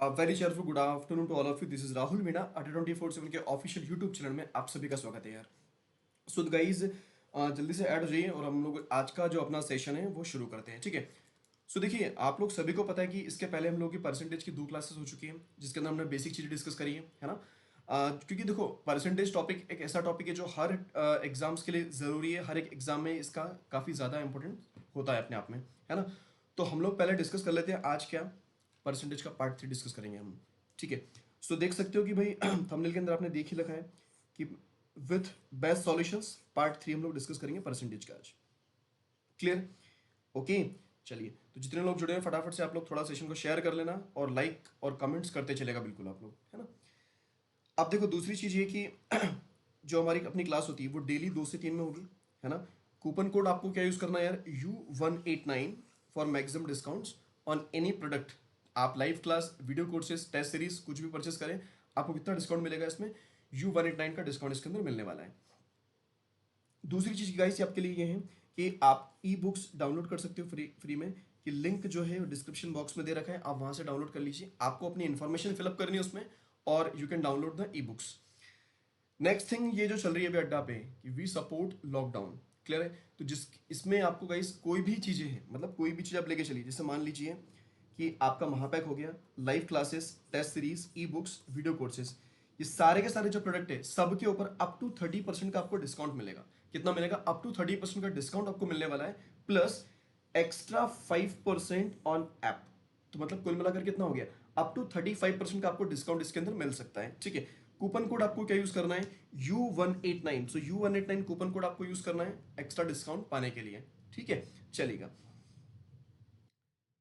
Very cheerful good afternoon to all of you. This is Rahul Meena Adda 24/7 के official YouTube channel में आप सभी का स्वागत है यार। सो गाइज जल्दी से ऐड हो जाइए और हम लोग आज का जो अपना सेशन है वो शुरू करते हैं, ठीक है। सो देखिए, आप लोग सभी को पता है कि इसके पहले हम लोग की परसेंटेज की 2 क्लासेस हो चुकी हैं जिसके अंदर हमने बेसिक चीज़ें डिस्कस करी है ना। क्योंकि देखो, परसेंटेज टॉपिक एक ऐसा टॉपिक है जो हर एग्जाम्स के लिए ज़रूरी है, हर एक एग्जाम में इसका काफ़ी ज़्यादा इंपॉर्टेंट होता है अपने आप में, है ना। तो हम लोग पहले डिस्कस कर लेते हैं आज क्या परसेंटेज का पार्ट 3 डिस्कस करेंगे हम, ठीक है। सो देख सकते हो कि भाई थंबनेल के अंदर आपने देख ही रखा है कि विथ बेस्ट सॉल्यूशंस पार्ट 3 हम लोग डिस्कस करेंगे परसेंटेज का आज। क्लियर? ओके, चलिए। तो जितने लोग जुड़े हैं फटाफट से आप लोग थोड़ा सेशन को शेयर कर लेना और लाइक और कमेंट्स करते चलेगा बिल्कुल आप लोग, है ना। अब देखो, दूसरी चीज़ ये कि जो हमारी अपनी क्लास होती है वो डेली 2 से 3 में होगी, है ना। कूपन कोड आपको क्या यूज़ करना है यार, U189 for maximum discounts on any product. आप live class, video courses, test series कुछ भी परचेस करें, आपको कितना डिस्काउंट मिलेगा इसमें, U189 का डिस्काउंट इसके अंदर मिलने वाला है। दूसरी चीज़ गाइस आपके लिए ये है कि आप ई बुक्स डाउनलोड कर सकते हो फ्री में, कि लिंक जो है डिस्क्रिप्शन बॉक्स में दे रखा है, आप वहाँ से डाउनलोड कर लीजिए। आपको अपनी इन्फॉर्मेशन फिलअप करनी है उसमें और you can download the e books. Next thing ये जो चल रही है अभी अड्डा पे कि वी सपोर्ट लॉकडाउन, क्लियर है। तो जिस इसमें आपको गाइस कोई भी चीज़ें हैं, मतलब कोई भी चीज़ आप लेके चलिए, जैसे मान लीजिए कि आपका महापैक हो गया, live classes, test series, e books, video courses, ये सारे के सारे जो प्रोडक्ट है सबके ऊपर अप टू 30% का आपको डिस्काउंट मिलेगा। कितना मिलेगा? अप टू 30% का डिस्काउंट आपको मिलने वाला है, प्लस एक्स्ट्रा 5% ऑन ऐप। तो मतलब कुल मिलाकर कितना हो गया? अप टू 35% का आपको डिस्काउंट इसके अंदर मिल सकता है, ठीक है। कूपन कोड आपको क्या यूज करना है? U189। सो U189 कूपन कोड आपको यूज करना है एक्स्ट्रा डिस्काउंट पाने के लिए, ठीक है, चलेगा।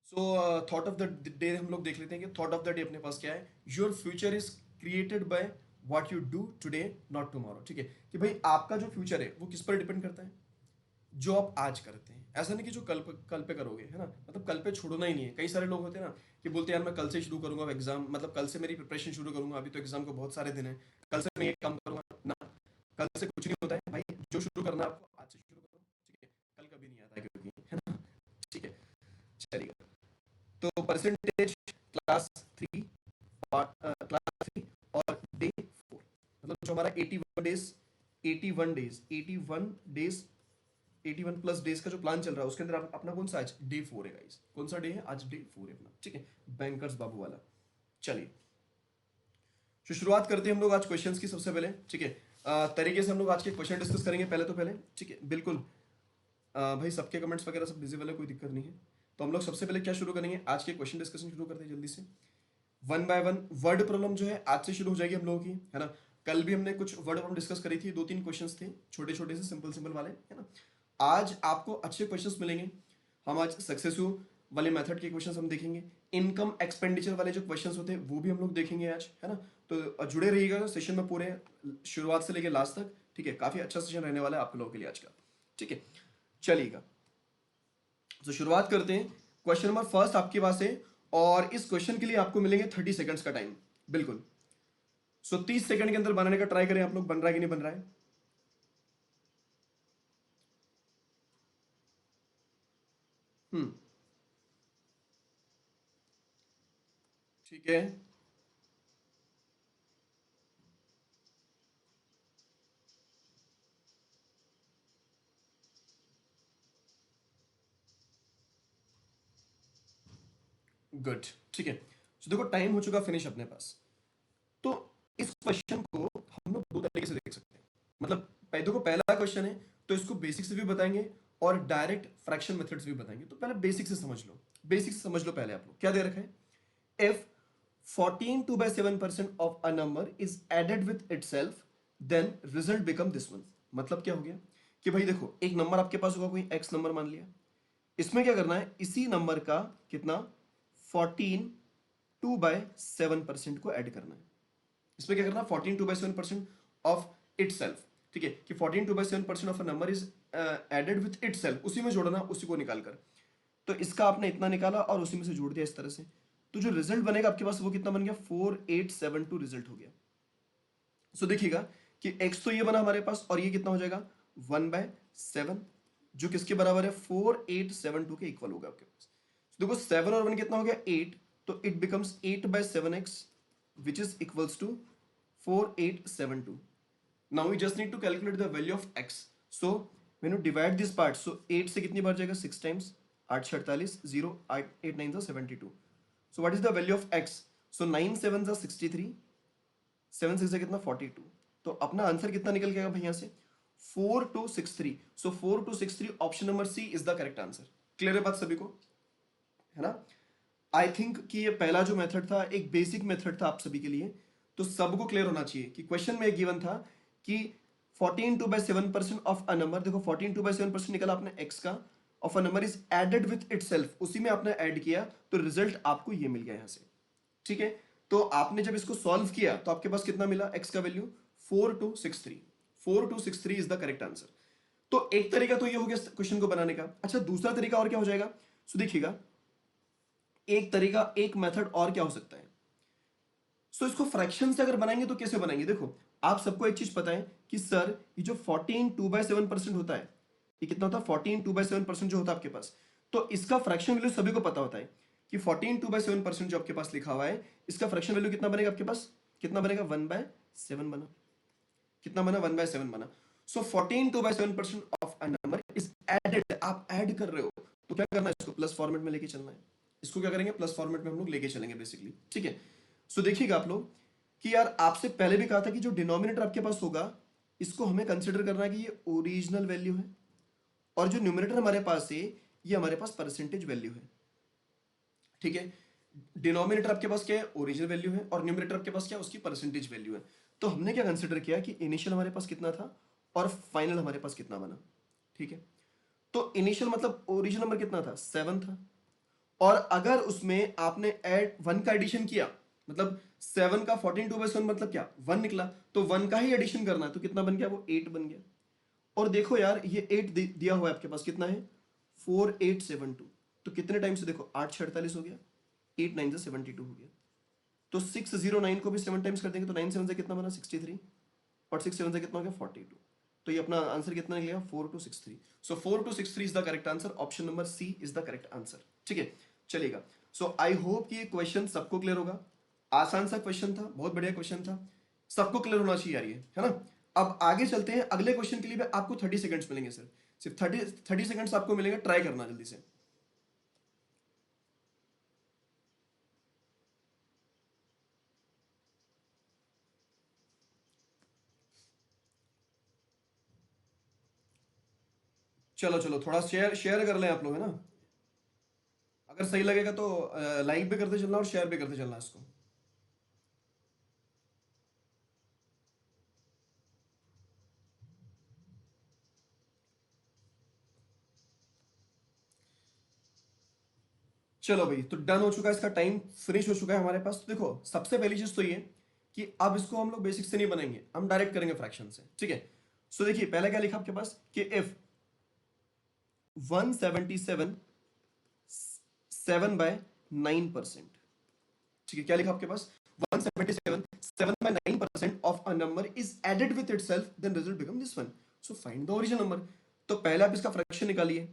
So thought of the day हम लोग देख लेते हैं कि थॉट ऑफ द डे अपने पास क्या है। Your future is created by what you do today, not tomorrow, ठीक है। कि भाई आपका जो फ्यूचर है वो किस पर डिपेंड करता है? जो आप आज करते हैं। ऐसा नहीं कि जो कल पे करोगे, है ना, मतलब कल पे छोड़ना ही नहीं है। कई सारे लोग होते हैं ना कि बोलते हैं यार मैं कल से शुरू करूंगा एग्जाम, मतलब कल से मेरी प्रिपरेशन शुरू करूंगा, अभी तो एग्जाम को बहुत सारे दिन है, कल से मैं ये काम करूंगा ना। कल से कुछ नहीं होता है भाई, जो शुरू करना है आपको आज से शुरू करो, ठीक है। कल कभी नहीं आता है क्योंकि, है ना, ठीक है, चलिए। तो परसेंटेज क्लास 3, क्लास 3 और डे 4, मतलब जो हमारा 81 डेज 81 डेज 81+ डेज का जो प्लान चल रहा है उसके अंदर अपना कौन सा आज डे 4 है गाइस? कौन सा डे है आज? डे 4 है अपना, ठीक है, बैंकर्स बाबू वाला। चलिए, तो शुरुआत करते हैं हम लोग आज क्वेश्चंस की सबसे पहले, ठीक है। तरीके से हम लोग आज के क्वेश्चन डिस्कस करेंगे पहले, ठीक है, बिल्कुल। भाई सबके कमेंट्स वगैरह सब विजिबल है, कोई दिक्कत नहीं है। तो हम लोग सबसे पहले क्या शुरू करेंगे, आज के क्वेश्चन डिस्कशन शुरू करते हैं जल्दी से। One by one word problem जो है आज से शुरू हो जाएगी हम लोगों की, है ना। कल भी हमने कुछ वर्ड प्रॉब्लम डिस्कस करी थी, 2-3 क्वेश्चंस थे छोटे छोटे से, सिंपल सिंपल वाले, है ना। आज आपको अच्छे क्वेश्चंस मिलेंगे। हम आज सक्सेसिव वाले मेथड के क्वेश्चंस हम देखेंगे, इनकम एक्सपेंडिचर वाले जो क्वेश्चंस होते हैं वो भी हम लोग देखेंगे आज, है ना। तो जुड़े रहिएगा सेशन में पूरे, शुरुआत से लेकर लास्ट तक, ठीक है। काफी अच्छा सेशन रहने वाला है आप लोगों के लिए आज का, ठीक है, चलिएगा। तो शुरुआत करते हैं। क्वेश्चन नंबर फर्स्ट आपके पास है और इस क्वेश्चन के लिए आपको मिलेंगे 30 सेकंड्स का टाइम, बिल्कुल। सो 30 सेकंड के अंदर बनाने का ट्राई करें आप लोग, बन रहा है कि नहीं बन रहा है। हम्म, ठीक है, गुड, ठीक है। तो देखो टाइम हो चुका फिनिश अपने पास। तो इस क्वेश्चन को हम लोग 2 तरीके से देख सकते हैं। मतलब देखो, पहला क्वेश्चन है तो इसको बेसिक से भी बताएंगे और डायरेक्ट फ्रैक्शन मेथड्स भी बताएंगे। तो पहले बेसिक से समझ लो, बेसिक से समझ लो पहले आप लोग। क्या दे रखा है? If 14 2/7% of a number is added with itself, then result become this one. मतलब क्या हो गया कि भाई देखो, एक नंबर आपके पास होगा, कोई एक्स नंबर मान लिया। इसमें क्या करना है, इसी नंबर का कितना, 14 2/7% को ऐड करना है। इसमें क्या करना है, 14 2/7% ऑफ इट सेल्फ, ठीक है, कि 14 2/7% of a number is added with itself, उसी में जोड़ना, उसी को निकालकर। तो इसका आपने इतना निकाला और उसी में से जोड़ दिया इस तरह से। तो जो रिजल्ट बनेगा आपके पास वो कितना बन गया, 4872 रिजल्ट हो गया। सो देखिएगा कि एक्स तो ये बना हमारे पास और ये कितना हो जाएगा, 1/7, जो किसके बराबर है, 4872 के इक्वल होगा आपके पास। तो देखो 7 और 1 कितना हो गया, 8, तो it becomes 8/7x which is equals to 4872. Now we just need to calculate the value of x. So when you divide this part, so 8 से कितनी बार जाएगा? 6 times. 8 से 48, 0, 8 9 से 72. So what is the value of x? So 9 7 से 63, 7 6 से कितना? 42. तो अपना आंसर कितना निकल गया भाई यहाँ से? 4263. So 4263 option number C is the correct answer. Clear है बात सभी को? है ना? आई थिंक कि ये पहला जो मेथड था एक बेसिक मेथड था आप सभी के लिए, तो सबको क्लियर होना चाहिए कि क्वेश्चन में गिवन था कि 14 2/7% ऑफ अ नंबर, देखो 14 2/7% निकला आपने x का, of a number is added with itself, उसी में आपने ऐड किया तो रिजल्ट आपको ये मिल गया यहां से. ठीक है, तो आपने जब इसको सॉल्व किया तो आपके पास कितना मिला? x का value 4263. 4263 is the correct answer. तो एक तरीका तो ये हो गया क्वेश्चन को बनाने का. अच्छा, दूसरा तरीका और क्या हो जाएगा? सो देखिएगा, एक तरीका, एक मेथड और क्या हो सकता है? सो इसको फ्रैक्शन से अगर बनाएंगे तो कैसे बनाएंगे? देखो, आप सबको एक चीज पता है कि सर ये जो 14 2/7% होता है, ये कितना होता है? 14 2/7% जो होता है आपके पास, तो इसका फ्रैक्शन वैल्यू सभी को पता होता है कि 14 2/7% जो आपके पास लिखा हुआ है, इसका फ्रैक्शन वैल्यू कितना बनेगा आपके पास? कितना बनेगा? 1/7 बना. कितना बना? 1/7 बना. So 14 2/7% of a number is added. आप ऐड कर रहे हो तो क्या करना है? इसको प्लस फॉर्मेट में लेके चलना है. इसको क्या करेंगे? प्लस फॉर्मेट में हम लोग लेके चलेंगे बेसिकली. ठीक है, सो देखिएगा आप लोग कि यार आपसे पहले भी कहा था कि जो डिनोमिनेटर आपके पास होगा इसको हमें कंसिडर करना है कि ये ओरिजिनल वैल्यू है, और जो न्यूमरेटर हमारे पास है ये हमारे पास परसेंटेज वैल्यू है. ठीक है, डिनोमिनेटर आपके पास क्या है? ओरिजिनल वैल्यू है, और न्यूमरेटर आपके पास क्या है? उसकी परसेंटेज वैल्यू है. तो हमने क्या कंसिडर किया कि इनिशियल हमारे पास कितना था और फाइनल हमारे पास कितना बना. ठीक है, तो इनिशियल मतलब ओरिजिनल नंबर कितना था? 7 था, और अगर उसमें आपने ऐड 1 का एडिशन किया, मतलब 7 का 14 2/7 मतलब क्या? 1 निकला, तो 1 का ही एडिशन करना है, तो कितना बन गया? वो 8 बन गया. और देखो यार, ये 8 दिया हुआ है आपके पास, कितना है? 4872. तो कितने टाइम से? देखो 8 से 48 हो गया, 8 9 से 72 हो गया, तो 609 को भी 7 टाइम्स कर देंगे तो 9 7 से कितना बना? 63, और 6 7 से कितना हो गया? 42. तो ये अपना आंसर कितना निकलेगा? 4263. So 4263 is the correct answer. Option number C is the correct answer. ठीक है, चलेगा. सो आई होप कि ये क्वेश्चन सबको क्लियर होगा. आसान सा क्वेश्चन था, बहुत बढ़िया क्वेश्चन था, सबको क्लियर होना चाहिए यार ये, है ना? अब आगे चलते हैं. अगले क्वेश्चन के लिए भी आपको 30 सेकंड्स मिलेंगे सर, सिर्फ 30 सेकंड्स आपको मिलेंगे. ट्राई करना जल्दी से. चलो चलो, थोड़ा शेयर शेयर कर लें आप लोग, है ना? अगर सही लगेगा तो लाइक भी करते चलना और शेयर भी करते चलना इसको. चलो भाई, तो डन हो चुका है, इसका टाइम फिनिश हो चुका है हमारे पास. तो देखो, सबसे पहली चीज तो ये कि अब इसको हम लोग बेसिक से नहीं बनाएंगे, हम डायरेक्ट करेंगे फ्रैक्शन से. ठीक है, सो देखिए पहले क्या लिखा आपके पास कि इफ 177 7/9%. ठीक है, क्या लिखा आपके पास? 177 7/9% of a number is added with itself, then result become this one. So find the original number. तो पहले आप इसका फ्रैक्शन निकालिए.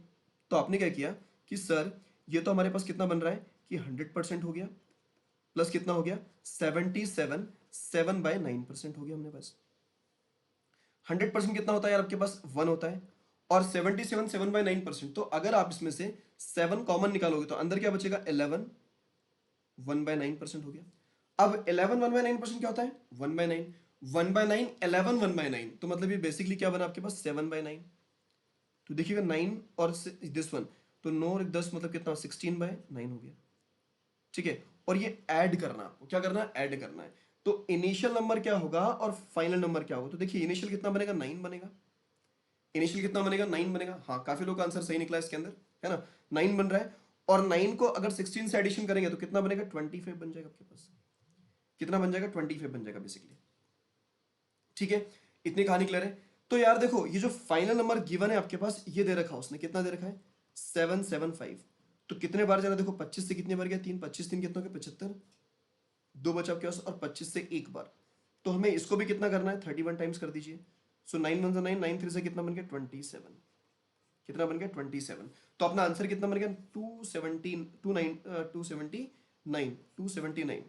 तो आपने क्या किया कि सर ये तो हमारे पास कितना बन रहा है कि 100% हो गया, प्लस कितना हो गया? 77 7/9% हो गया हमने पास. 100% कितना होता है यार आपके पास? 1 होता है, और 77 7/9%. तो अगर आप इसमें से 7 कॉमन निकालोगे तो अंदर क्या बचेगा? 11 1/9% हो गया. अब 11 1/9% क्या होता है? 1/9. 1/9 11 1/9, तो मतलब ये बेसिकली क्या बना आपके पास? 7/9. तो देखिएगा 9 और दिस वन, तो 9 और 10 मतलब कितना? 16/9 हो गया. ठीक है, और ये ऐड करना, आपको क्या करना है? ऐड करना है. तो इनिशियल नंबर क्या होगा और फाइनल नंबर क्या होगा? तो देखिए इनिशियल कितना बनेगा? 9 बनेगा. इनिशियल कितना बनेगा? 9 बनेगा. हाँ, काफी लोग का आंसर सही निकला इसके अंदर, है ना? 9 बन रहा है, और 9 को अगर 16 से एडिशन करेंगे तो कितना बनेगा? 25 बन जाएगा आपके पास. कितना बन जाएगा? 25 बन जाएगा बेसिकली. ठीक है, इतनी कहानी क्लियर है. तो यार देखो, ये जो फाइनल नंबर गिवन है आपके पास, ये दे रखा है उसने, कितना दे रखा है? 775. तो कितने बार जाना? देखो 25 से कितने बार गया? 3, 25 3 कितना हो गया? 75. 2 बचा आपके पास, और 25 से एक बार. तो हमें इसको भी कितना करना है? 31 टाइम्स कर दीजिए. सो 9 1 9, 9 3 से कितना बन गया? 27. कितना बन गया? 27. तो अपना आंसर कितना बन गया? 270 279 279।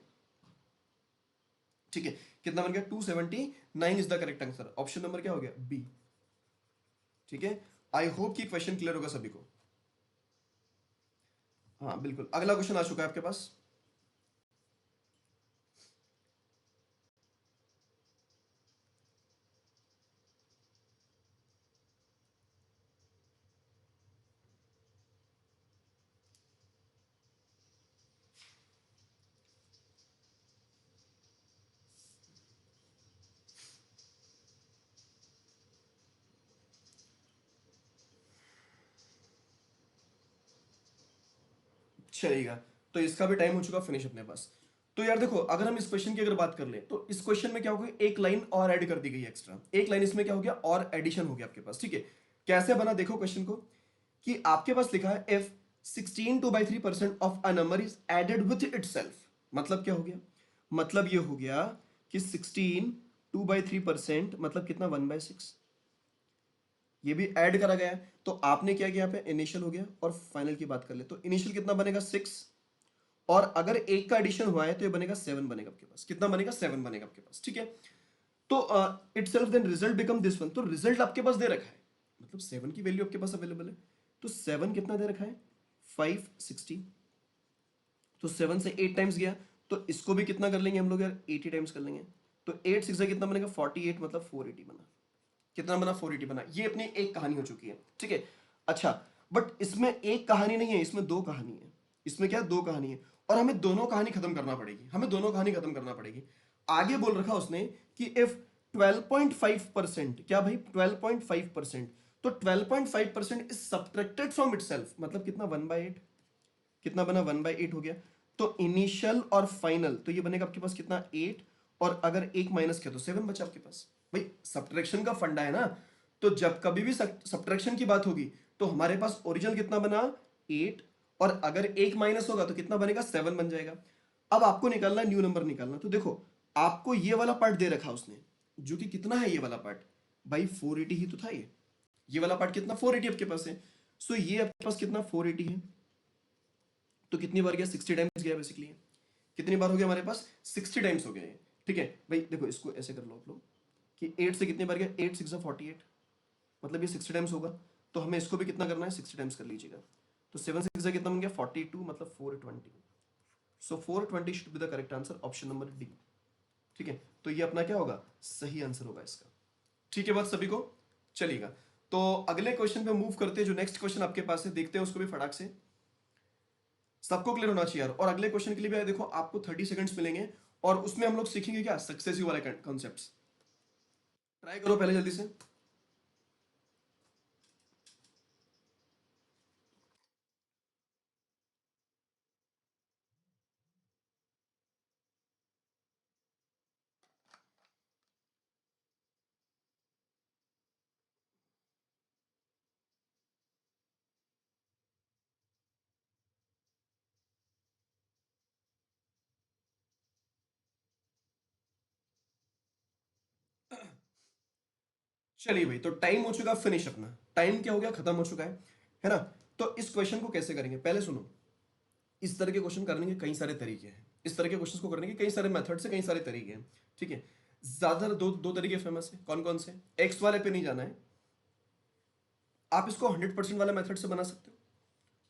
ठीक है, कितना बन गया 279 is the correct answer. Option number क्या हो गया बी। ठीक है, आई होप कि क्वेश्चन क्लियर होगा सभी को। हाँ बिल्कुल, अगला क्वेश्चन आ चुका है आपके पास। चलेगा, तो इसका भी टाइम हो चुका फिनिश अपने पास। तो यार देखो, अगर हम इस क्वेश्चन की अगर बात कर ले तो इस क्वेश्चन में क्या हो गया, एक लाइन और ऐड कर दी गई एक्स्ट्रा, एक लाइन इसमें क्या हो गया और एडिशन हो गया आपके पास। ठीक है, कैसे बना देखो क्वेश्चन को, कि आपके पास लिखा है if 16 2/3% of a number is added with itself. मतलब क्या हो गया, मतलब ये हो गया कि 16 2/3% मतलब कितना 1/6, ये भी ऐड करा गया है। तो आपने क्या किया, यहाँ पे इनिशियल हो गया और फाइनल की बात कर ले तो इनिशियल कितना बनेगा 6, और अगर एक का एडिशन हुआ है तो ये बनेगा 7 बनेगा आपके पास। कितना बनेगा 7 बनेगा आपके पास। ठीक है, तो itself then result become this one. तो रिजल्ट आपके पास दे रखा है, मतलब 7 की वैल्यू आपके पास अवेलेबल है। तो 7 कितना दे रखा है 560, तो 7 से 8 टाइम्स गया, तो इसको भी कितना कर लेंगे हम लोग यार 80 टाइम्स कर लेंगे। तो 8 6 कितना बनेगा 48, मतलब 480 बना। कितना बना 480 बना। ये अपनी एक कहानी हो चुकी है। ठीक है, अच्छा, बट इसमें एक कहानी नहीं है, इसमें दो कहानी है। इसमें क्या दो कहानी है, और हमें दोनों कहानी खत्म करना पड़ेगी, हमें दोनों कहानी खत्म करना पड़ेगी। आगे बोल रखा उसने कि इफ 12.5%, क्या भाई 12.5%, तो 12.5% इज सब्ट्रैक्टेड फ्रॉम इटसेल्फ, मतलब कितना 1/8, कितना बना 1/8 हो गया। तो इनिशियल और फाइनल, तो ये बनेगा आपके पास कितना 8, और अगर एक माइनस किया तो 7 बचा आपके पास। भाई सब्ट्रैक्शन का फंडा है ना, तो जब कभी भी सब्ट्रैक्शन की बात होगी तो हमारे पास ओरिजिनल कितना बना 8, और अगर एक माइनस होगा तो कितना बनेगा 7 बन जाएगा। अब आपको निकालना न्यू नंबर निकालना। तो देखो, आपको ये वाला पार्ट दे रखा उसने, जो कि कितना है ये वाला पार्ट, भाई 480 ही तो था ये वाला पार्ट कितना 480 आपके पास है। सो ये आपके पास कितना 480 है, तो कितनी बार गया 60 टाइम्स गया बेसिकली। कितनी बार हो गया हमारे पास 60 टाइम्स हो गया ये। ठीक है भाई, देखो इसको ऐसे कर लो आप लोग कि 8 से कितनी बार गया 8 6 48, मतलब ये 60 टाइम्स होगा। तो हमें इसको भी कितना करना है 60 टाइम्स कर लीजिएगा। तो 7 6 कितना बन गया 42, मतलब 420। सो 420 should be the correct answer, option number D. ठीक है, तो ये अपना क्या होगा सही आंसर होगा इसका। ठीक है बात सभी को, चलिएगा। तो अगले क्वेश्चन पे मूव करते हैं, जो नेक्स्ट क्वेश्चन आपके पास है, देखते हैं उसको भी फटाक से। सबको क्लियर होना चाहिए यार। और अगले क्वेश्चन के लिए भी देखो आपको 30 सेकंड्स मिलेंगे, और उसमें हम लोग सीखेंगे क्या सक्सेसिव वाले कॉन्सेप्ट्स। ट्राई करो पहले जल्दी से। चलिए भाई, तो टाइम हो चुका फिनिश, अपना टाइम क्या हो गया खत्म हो चुका है ना। तो इस क्वेश्चन को कैसे करेंगे पहले सुनो। इस तरह के क्वेश्चन करने के कई सारे तरीके हैं, इस तरह के क्वेश्चन को करने के कई सारे मेथड से कई सारे तरीके हैं। ठीक है, ज्यादा दो दो तरीके फेमस है, कौन कौन से। एक्स वाले पे नहीं जाना है, आप इसको 100% वाला मेथड से बना सकते हो,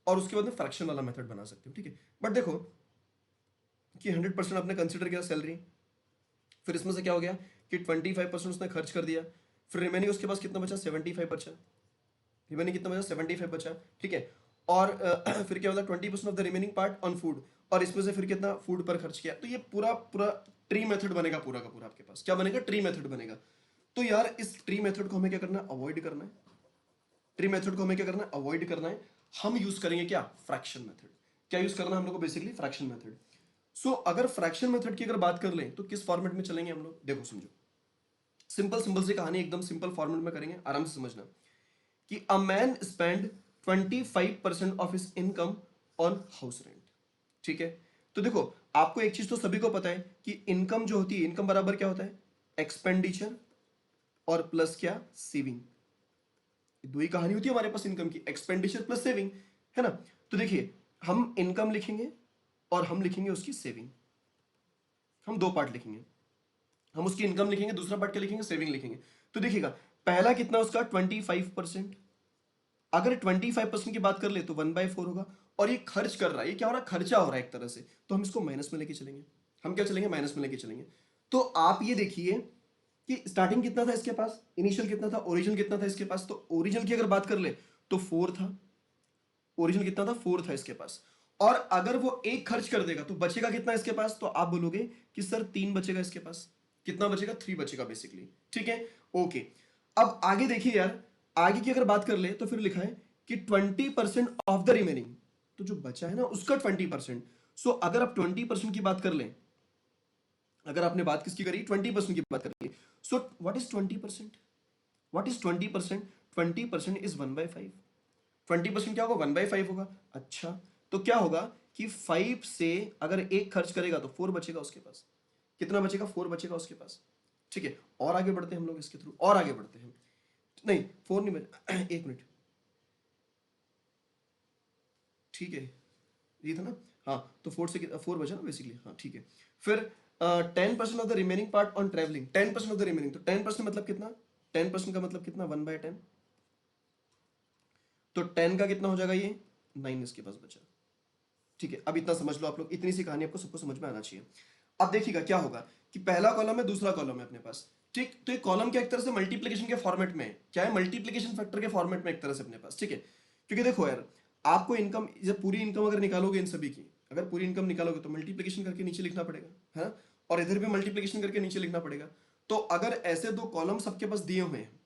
और उसके बाद में फ्रैक्शन वाला मेथड बना सकते हो। ठीक है, बट देखो कि 100% आपने कंसिडर किया सैलरी, फिर इसमें से क्या हो गया कि 25% उसने खर्च कर दिया, फिर रिमेनिंग उसके पास कितना बचा 75 बचा, रिमेनिंग कितना बचा 75 बचा। ठीक है, और फिर क्या बोला 20% of the remaining part on food, और इसमें से फिर कितना फूड पर खर्च किया। तो ये पूरा पूरा ट्री मेथड बनेगा, पूरा का पूरा आपके पास क्या बनेगा ट्री मेथड बनेगा। तो यार इस ट्री मेथड को हमें क्या करना है अवॉइड करना है, ट्री मेथड को हमें क्या करना है अवॉइड करना है। हम यूज करेंगे क्या फ्रैक्शन मेथड। क्या यूज करना है हम लोग को बेसिकली फ्रैक्शन मेथड। सो अगर फ्रैक्शन मेथड की अगर बात कर लें तो किस फॉर्मेट में चलेंगे हम लोग, देखो समझो, सिंपल सिंपल सी कहानी एकदम सिंपल फॉर्मेट में करेंगे, आराम से समझना। कि a man spend 25% of his income on house rent. ठीक है, तो देखो आपको एक चीज तो सभी को पता है कि इनकम जो होती है, इनकम बराबर क्या होता है एक्सपेंडिचर और प्लस क्या सेविंग। दो ही कहानी होती है हमारे पास इनकम की, एक्सपेंडिचर प्लस सेविंग, है ना। तो देखिए हम इनकम लिखेंगे और हम लिखेंगे उसकी सेविंग। हम दो पार्ट लिखेंगे, हम उसकी इनकम लिखेंगे, दूसरा पार्ट क्या लिखेंगे, सेविंग लिखेंगे। तो देखिएगा पहला कितना उसका 25%, अगर 25% की बात कर ले तो 1/4 होगा। और ये खर्च कर रहा है, ये क्या हो रहा है, खर्चा हो रहा है एक तरह से, तो हम इसको माइनस में लेके चलेंगे। हम क्या चलेंगे, माइनस में लेके चलेंगे। तो आप ये देखिए कि स्टार्टिंग कितना था इसके पास, इनिशियल कितना था, ओरिजिनल कितना था इसके पास। तो ओरिजिनल की अगर बात कर ले तो 4 था, ओरिजिनल कितना था, 4 था इसके पास। और अगर वो एक खर्च कर देगा तो बचेगा कितना इसके पास, तो आप बोलोगे कि सर 3 बचेगा इसके पास। कितना बचेगा, 3 बचेगा बेसिकली। ठीक है, ओके। अब आगे देखिए यार, आगे की अगर बात कर ले तो फिर लिखा है कि 20% ऑफ द रिमेनिंग, तो जो बचा है ना उसका 20%। सो अगर आप 20% की बात कर लें, अगर आपने बात किसकी करी, 20% की बात करिए। So what is 20%, what is 20%, 20% is 1/5। 20% क्या होगा, 1/5 होगा। अच्छा, तो क्या होगा कि 5 से अगर एक खर्च करेगा तो 4 बचेगा उसके पास। कितना बचेगा, 4 बचेगा उसके पास। ठीक है, और आगे बढ़ते हैं हम लोग इसके थ्रू, और आगे बढ़ते हैं। नहीं 4 नहीं बचा, एक मिनट, ठीक है, ये था ना। हाँ, तो 4 से 4 बचा ना बेसिकली। हाँ ठीक है, फिर 10% of the remaining part on travelling, 10% of the remaining, तो 10% मतलब कितना, 10% का मतलब कितना, 1/10। तो 10 का कितना हो जाएगा, ये 9 इसके पास बचा। ठीक है, अब इतना समझ लो आप लोग, इतनी सी कहानी आपको सबको समझ में आना चाहिए। अब देखिएगा क्या होगा कि पहला कॉलम है, दूसरा कॉलम है अपने पास। ठीक, तो ये कॉलम क्या एक तरह से मल्टीप्लिकेशन के फॉर्मेट में है, क्या है, मल्टीप्लिकेशन फैक्टर के फॉर्मेट में एक तरह से अपने पास। ठीक है, क्योंकि देखो यार, आपको इनकम, जब पूरी इनकम अगर निकालोगे इन सभी की, अगर पूरी इनकम निकालोगे तो मल्टीप्लिकेशन करके नीचे लिखना पड़ेगा, है ना, और इधर भी मल्टीप्लिकेशन करके नीचे लिखना पड़ेगा। तो अगर ऐसे दो कॉलम सबके पास दिए हुए हैं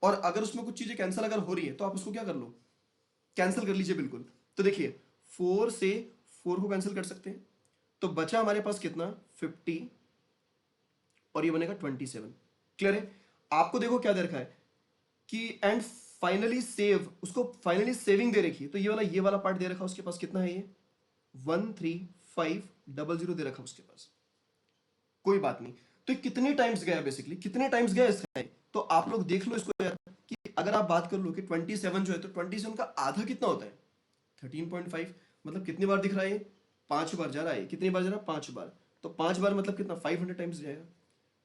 और अगर उसमें कुछ चीजें कैंसिल अगर हो रही है तो आप उसको क्या कर लो, कैंसिल कर लीजिए बिल्कुल। तो देखिए 4 से 4 को कैंसिल कर सकते हैं, तो बचा हमारे पास कितना, 50, और ये बनेगा 27। क्लियर है, आपको देखो क्या दे रखा है कि एंड फाइनली सेव, उसको फाइनली सेविंग दे रखी है, तो ये वाला पार्ट दे रखा है उसके पास, कितना है ये 13500 दे रखा है उसके पास। कोई बात नहीं, तो ये कितने टाइम्स गया बेसिकली, कितने टाइम्स गया इसका, तो आप लोग देख लो इसको यार, कि अगर आप बात कर लो कि 27 जो है, तो 27 का आधा कितना होता है, 13.5। मतलब कितनी बार दिख रहा है ये, 5 बार जा रहा है। कितनी बार जा रहा है, 5 बार। तो 5 बार मतलब कितना, 500 टाइम्स जाएगा।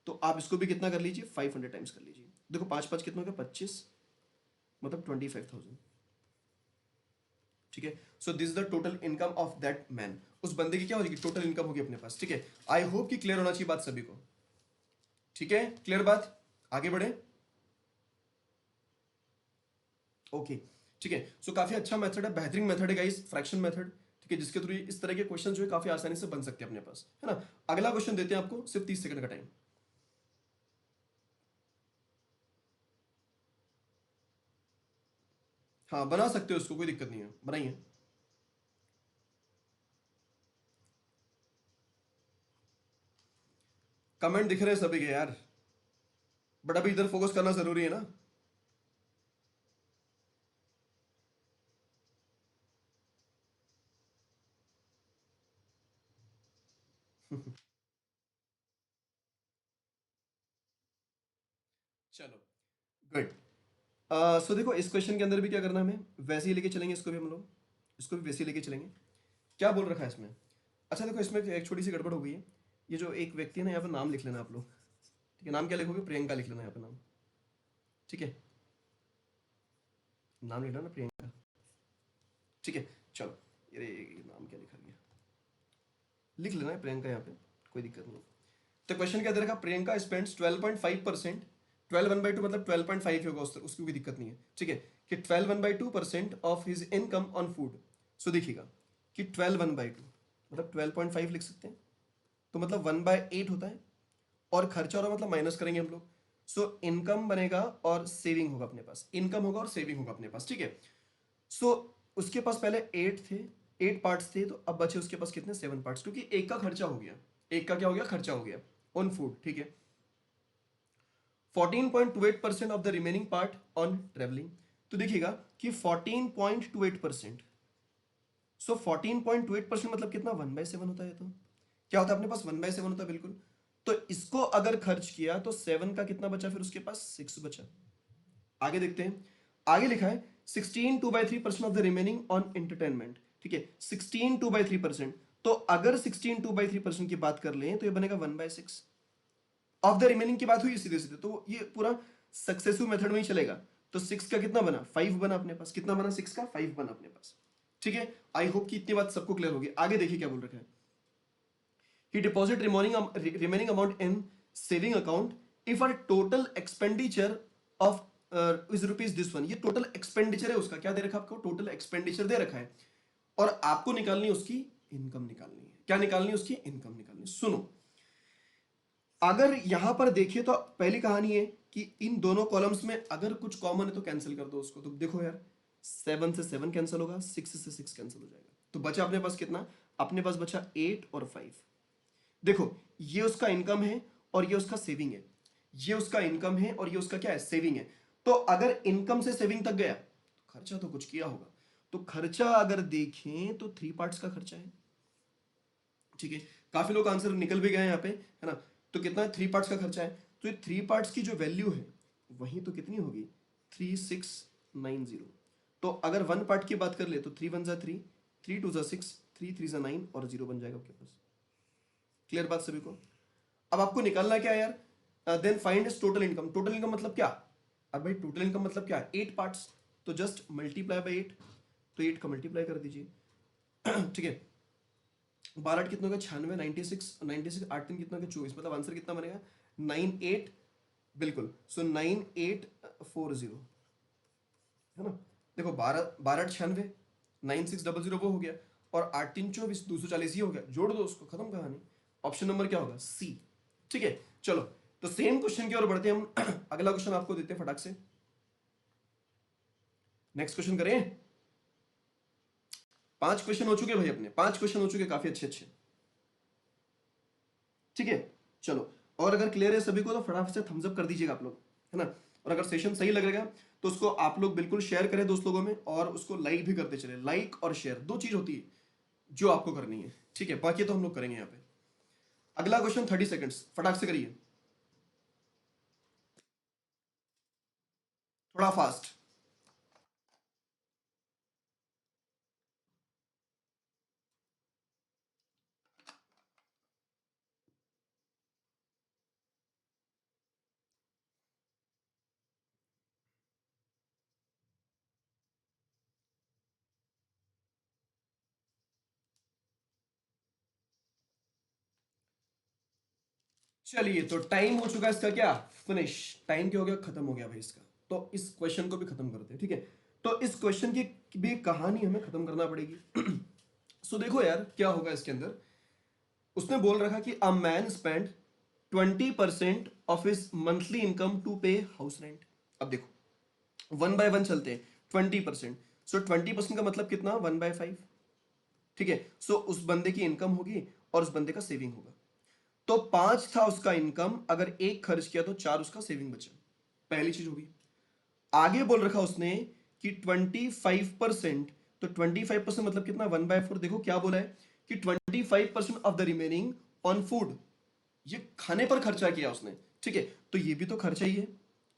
तो आप इसको भी कितना कर लीजिए, 500 टाइम्स कर लीजिए। देखो 5 5 कितना हो गया, 25, मतलब 25,000। ठीक है, so this is the total income of that man. उस बंदे की क्या होगी, टोटल इनकम होगी अपने पास। ठीक है, आई होप कि क्लियर होना चाहिए बात सभी को। ठीक है, क्लियर बात, आगे बढ़े। ओके, ठीक है, सो काफी अच्छा मेथड है, बेहतरीन मेथड है गाइस, फ्रैक्शन मेथड। ठीक है, जिसके थ्रू इस तरह के क्वेश्चन जो है काफी आसानी से बन सकते हैं अपने पास, है ना। अगला क्वेश्चन देते हैं आपको, सिर्फ 30 सेकंड का टाइम। हाँ बना सकते हो उसको, कोई दिक्कत नहीं है, बनाइए। कमेंट दिख रहे हैं सभी के यार, बट अभी इधर फोकस करना जरूरी है ना। चलो, गुड। सो देखो इस क्वेश्चन के अंदर भी क्या करना है हमें, वैसे ही लेके चलेंगे इसको भी हम लोग, इसको भी वैसे ही लेके चलेंगे। क्या बोल रखा है इसमें, अच्छा देखो इसमें एक छोटी सी गड़बड़ हो गई है। ये जो एक व्यक्ति है ना, यहाँ पे नाम लिख लेना आप लोग। ठीक है, नाम क्या लिखोगे, प्रियंका लिख लेना यहाँ पे नाम। ठीक है, नाम लिखना ना प्रियंका। ठीक है, चलो, ये नाम क्या लिखा गया, लिख लेना है प्रियंका यहाँ पे, कोई दिक्कत नहीं। तो क्वेश्चन क्या दे रखा, प्रियंका स्पेंड्स 12.5%, 12 1/2 मतलब 12.5 होगा, उसकी कोई दिक्कत नहीं है। ठीक है, कि 12 1/2% of his income on food. So देखिएगा कि 12 1/2 मतलब 12.5 लिख सकते हैं, तो मतलब 1/8 होता है, और खर्चा हो रहा मतलब माइनस करेंगे हम लोग। सो इनकम बनेगा और सेविंग होगा अपने पास, इनकम होगा और सेविंग होगा अपने पास। ठीक है, सो उसके पास पहले 8 थे, 8 पार्ट्स थे, तो अब बचे उसके पास कितने, 7 पार्ट्स, क्योंकि एक का खर्चा हो गया, एक का क्या हो गया, खर्चा हो गया ऑन फूड। ठीक है, 14.28% of the remaining part on travelling. तो देखिएगा कि 14.28%, सो 14.28% मतलब कितना, 1/7 होता है। तो क्या होता है अपने पास, 1/7 होता है बिल्कुल। तो इसको अगर खर्च किया तो 7 का कितना बचा, फिर उसके पास 6 बचा। आगे देखते हैं, आगे लिखा है 16 2/3% of the remaining on entertainment. ठीक है, 16 2/3%, तो अगर 16 2/3% की बात कर लें तो ये बनेगा 1/6 ऑफ द रिमेनिंग की बात हुई सीधे सीधे, तो ये पूरा सक्सेसिव मेथड में ही चलेगा। तो 6 का कितना बना, 5 बना अपने पास। कितना बना 6 का, 5 बना अपने पास। ठीक है, आई होप कि इतनी बात सबको क्लियर होगी। आगे देखिए क्या बोल रखा है, he deposit remaining amount in saving account if our total expenditure of is rupees this one। ये टोटल एक्सपेंडिचर है उसका, क्या दे रखा है आपको, टोटल एक्सपेंडिचर दे रखा है, और आपको निकालनी है उसकी इनकम निकालनी है। क्या निकालनी है, उसकी इनकम निकालनी है। सुनो, अगर यहां पर देखिए तो पहली कहानी है कि इन दोनों कॉलम्स में अगर कुछ कॉमन है तो कैंसिल कर दो उसको। तो देखो यार, 7 से 7 कैंसिल होगा, 6 से 6 कैंसिल हो जाएगा, तो बचा अपने पास कितना, अपने पास बचा 8 और 5। देखो, ये उसका इनकम है और ये उसका सेविंग है, ये उसका इनकम है और ये उसका क्या है, सेविंग है। तो अगर इनकम से सेविंग तक गया तो खर्चा तो कुछ किया होगा। तो खर्चा अगर देखें तो 3 पार्ट्स का खर्चा है। ठीक है, काफी लोग आंसर निकल भी गए यहाँ पे, है ना। तो कितना, 3 पार्ट्स का खर्चा है। तो ये 3 पार्ट्स की जो वैल्यू है वही तो कितनी होगी, 3690। तो अगर 1 पार्ट की बात कर ले तो 3 1 जा 3, 3 2 जा 6, 3 3 जा 9 और 0 बन जाएगा आपके पास। क्लियर बात सभी को। अब आपको निकालना क्या है यार, then find is total income. Total income मतलब क्या, अब भाई टोटल इनकम मतलब क्या है, 8 पार्ट्स, तो जस्ट मल्टीप्लाई बाई 8। तो 8 का मल्टीप्लाई कर दीजिए। ठीक है, 12 कितना होगा, 96, 96 8 3 कितना होगा, 24। मतलब आंसर कितना बनेगा, 98, बिल्कुल। सो 9840, है ना। देखो, 12 12 96, 9600 वो हो गया, और 8 3 24, 240 ये हो गया। जोड़ दो उसको, खत्म कहानी। ऑप्शन नंबर क्या होगा, सी। ठीक है, चलो तो सेम क्वेश्चन की ओर बढ़ते हैं हम। अगला क्वेश्चन आपको देते हैं फटाक से। नेक्स्ट क्वेश्चन करें। 5 क्वेश्चन हो चुके भाई अपने, 5 क्वेश्चन हो चुके, काफी अच्छे अच्छे। ठीक है, चलो। और अगर क्लियर है सभी को तो फटाफट से थम्स अप कर दीजिएगा आप लोग, है ना। और अगर सेशन सही लगेगा तो उसको आप लोग बिल्कुल शेयर करें दोस्त लोगों में, और उसको लाइक भी करते चले। लाइक और शेयर दो चीज होती है जो आपको करनी है। ठीक है, बाकी तो हम लोग करेंगे यहाँ पे। अगला क्वेश्चन 30 सेकंड्स, फटाक से करिए, थोड़ा फास्ट। चलिए, तो टाइम हो चुका है इसका, क्या फिनिश, टाइम क्या हो गया, खत्म हो गया भाई इसका। तो इस क्वेश्चन को भी खत्म करते हैं। ठीक है, तो इस क्वेश्चन की भी कहानी हमें खत्म करना पड़ेगी। सो देखो यार क्या होगा इसके अंदर। उसने बोल रखा कि a man spend 20% of his monthly income to pay house rent. अब देखो, 1 बाय 1 चलते हैं। 20%, सो 20% का मतलब कितना, 1/5। ठीक है, सो उस बंदे की इनकम होगी और उस बंदे का सेविंग होगा। तो 5 था उसका इनकम, अगर 1 खर्च किया तो 4 उसका सेविंग बचा। पहली चीज होगी। आगे बोल रखा उसने कि 25%, तो 25% मतलब कितना, 1/4। देखो क्या बोला है कि 25% of the remaining on food, ये खाने पर खर्चा किया उसने। ठीक है, तो ये भी तो खर्चा ही है,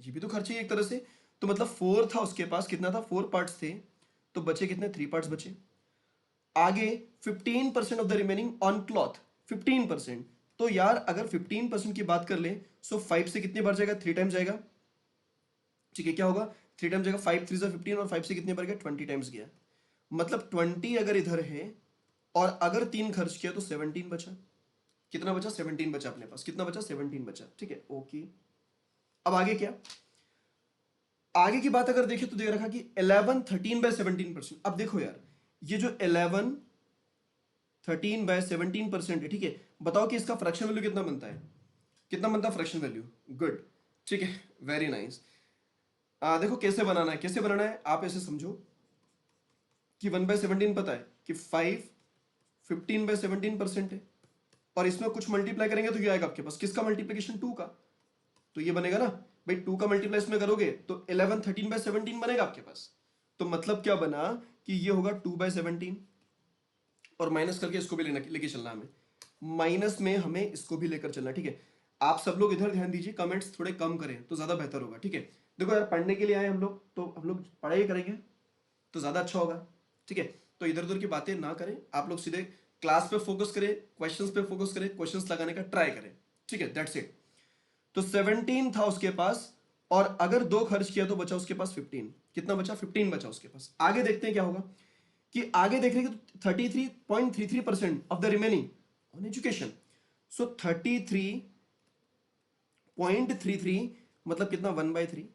ये भी तो खर्चा ही है एक तरह से। तो मतलब 4 था उसके पास, कितना था, 4 पार्ट्स थे, तो बचे कितने, 3 पार्ट्स बचे। आगे 15% of the remaining on cloth, 15%। तो यार अगर 15% की बात कर ले, सो 5 से कितने बार जाएगा, 3 टाइम्स जाएगा। ठीक है, क्या होगा, 3 टाइम्स जाएगा, 5 3 15, और 5 से कितने बार गया, 20 टाइम्स गया। मतलब 20 अगर इधर है और अगर 3 खर्च किया तो 17 बचा। कितना बचा, 17 बचा अपने पास। कितना बचा, 17 बचा। ठीक है, ओके। अब आगे क्या, आगे की बात अगर देखें तो दे रखा कि 11 13/17%। अब देखो यार, ये जो 11 13/17% है, ठीक है, बताओ कि इसका फ्रैक्शन वैल्यू कितना बनता है, कितना बनता है फ्रैक्शन वैल्यू। गुड, ठीक है, वेरी नाइस। देखो कैसे बनाना है, कैसे बनाना है, आप ऐसे समझो कि 1/17 पता है कि 5 15/17% है, और इसमें कुछ मल्टीप्लाई करेंगे तो ये आएगा आपके पास, किसका मल्टीप्लीकेशन, 2 का। तो ये बनेगा ना भाई, 2 का मल्टीप्लाई इसमें करोगे तो 11 13/17 बनेगा आपके पास। तो मतलब क्या बना कि ये होगा 2/17, और माइनस करके इसको भी लेना लेके चलना हमें, माइनस में हमें इसको भी लेकर चलना। ठीक है, आप सब लोग इधर ध्यान दीजिए, कमेंट्स थोड़े कम करें तो ज्यादा बेहतर होगा। ठीक है, देखो यार, पढ़ने के लिए आए हम लोग, तो हम लोग पढ़ाई करेंगे तो ज्यादा अच्छा होगा। ठीक है, तो इधर उधर की बातें ना करें, आप लोग सीधे क्लास पे फोकस करें, क्वेश्चंस पे फोकस करें, क्वेश्चंस लगाने का ट्राई करें, ठीक है, दैट्स इट। तो 17 था उसके पास, और अगर 2 खर्च किया तो बचा उसके पास 15। कितना बचा? 15 बचा उसके पास। आगे देखते हैं क्या होगा, कि आगे देख रहे हैं कि 33.33% of the remaining on education. So 33.33 मतलब कितना? 1/3।